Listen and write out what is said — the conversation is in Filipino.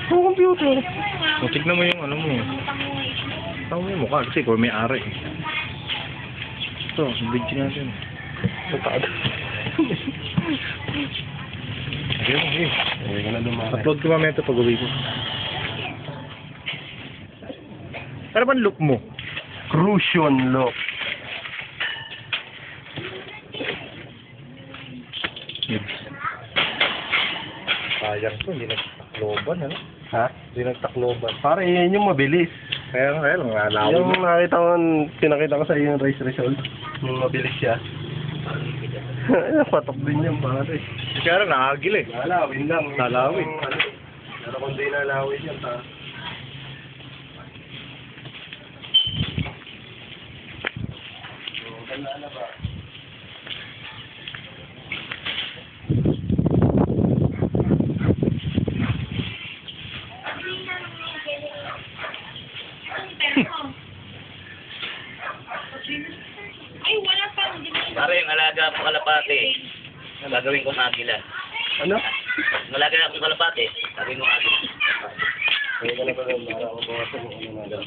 Ang computer. O, tignan mo yung ano mo. Tama mo yung mukha kasi kung may ari. Ito, video natin. Matado. Okay mo, okay. Hindi ka na dumaan. Upload ko mamaya ito pag uwi ko. Ano ba look mo? Crucian lock. Sayang to, hindi nagtakloban, ano? Ha? Hindi nagtakloban. Para yan yung mabilis. Kaya lang, nalawin Yung mo. nakita ko, pinakita ko sa iyo yung race result. Yung mabilis siya. Patok din yan, pare. Kaya lang, nakagil eh. Lalawin lang. Lalawin. Pero kung di lalawin yan, ta. Ganda na ba? Ay, wala pa. Pare, yung alaga akong kalapate. Gagawin kong agila. Ano? Yung alaga akong kalapate. Gagawin kong agila. Kaya ka na pala, para ako bawasan mo ano na lang.